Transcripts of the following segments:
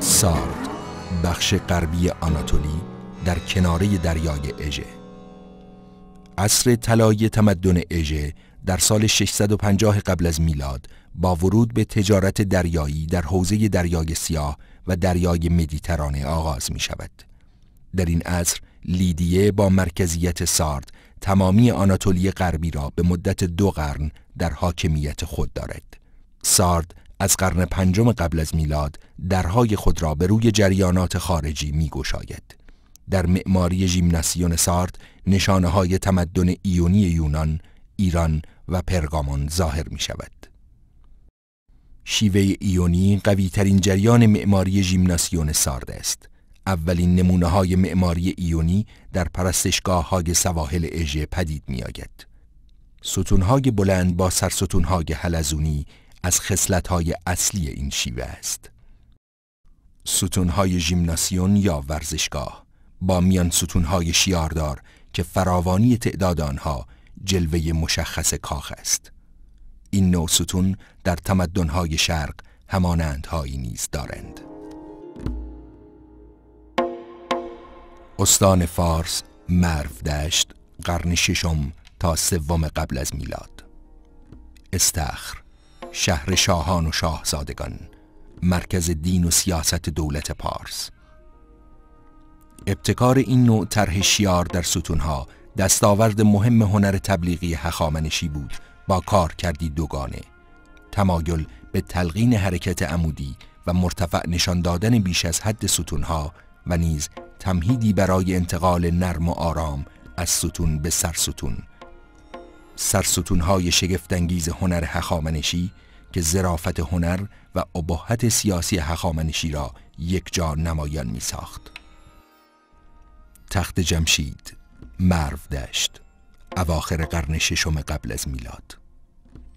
سارد، بخش غربی آناتولی در کناره دریای اژه. عصر طلایی تمدن اژه در سال 650 قبل از میلاد با ورود به تجارت دریایی در حوزه دریای سیاه و دریای مدیترانه آغاز می شود. در این عصر لیدیه با مرکزیت سارد تمامی آناتولی غربی را به مدت 2 قرن در حاکمیت خود دارد. سارد از قرن 5 قبل از میلاد درهای خود را به روی جریانات خارجی می گشاید. در معماری ژیمناسیون سارد نشانه‌های تمدن ایونی یونان، ایران و پرگامون ظاهر می شود. شیوه ایونی قوی‌ترین جریان معماری ژیمناسیون سارد است. اولین نمونه‌های معماری ایونی در پرستشگاه‌های سواحل اژه پدید می‌آید. ستون‌های بلند با سرستون‌های حلزونی از خصلت‌های اصلی این شیوه است. ستون‌های ژیمناسیون یا ورزشگاه با میان ستون‌های شیاردار که فراوانی تعداد آنها جلوه مشخص کاخ است. این نوع ستون در تمدن‌های شرق همانندهایی نیز دارند. استان فارس، مرودشت، قرن 6 تا 3 قبل از میلاد. استخر، شهر شاهان و شاهزادگان، مرکز دین و سیاست دولت پارس. ابتکار این نوع طرح شیار در ستونها دستاورد مهم هنر تبلیغی هخامنشی بود با کارکردی دوگانه: تمایل به تلقین حرکت عمودی و مرتفع نشان دادن بیش از حد ستونها و نیز تمهیدی برای انتقال نرم و آرام از ستون به سرستون. سرستونهای شگفت‌انگیز هنر هخامنشی که ظرافت هنر و ابهت سیاسی هخامنشی را یک جا نمایان می ساخت. تخت جمشید، مرودشت، اواخر قرن 6 قبل از میلاد.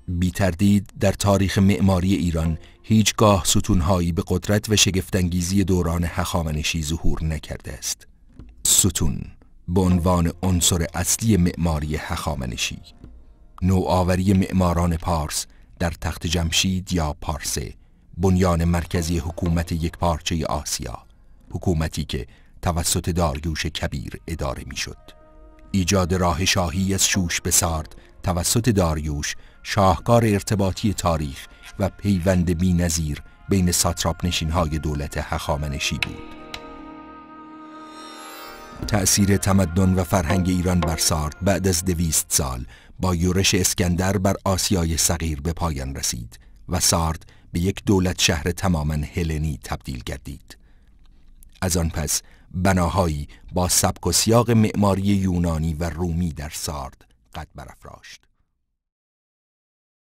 بی تردید در تاریخ معماری ایران هیچگاه ستونهایی به قدرت و شگفت‌انگیزی دوران هخامنشی ظهور نکرده است. ستون به عنوان عنصر اصلی معماری هخامنشی، نوآوری معماران پارس در تخت جمشید یا پارسه، بنیان مرکزی حکومت یک پارچه آسیا، حکومتی که توسط داریوش کبیر اداره میشد. ایجاد راه شاهی از شوش به سارد توسط داریوش شاهکار ارتباطی تاریخ و پیوند بی‌نظیر بین ساتراپ نشین‌های دولت هخامنشی بود. تأثیر تمدن و فرهنگ ایران بر سارد بعد از 200 سال با یورش اسکندر بر آسیای صغیر به پایان رسید و سارد به یک دولت شهر تماماً هلنی تبدیل گردید. از آن پس بناهایی با سبک و سیاق معماری یونانی و رومی در سارد قد برافراشت.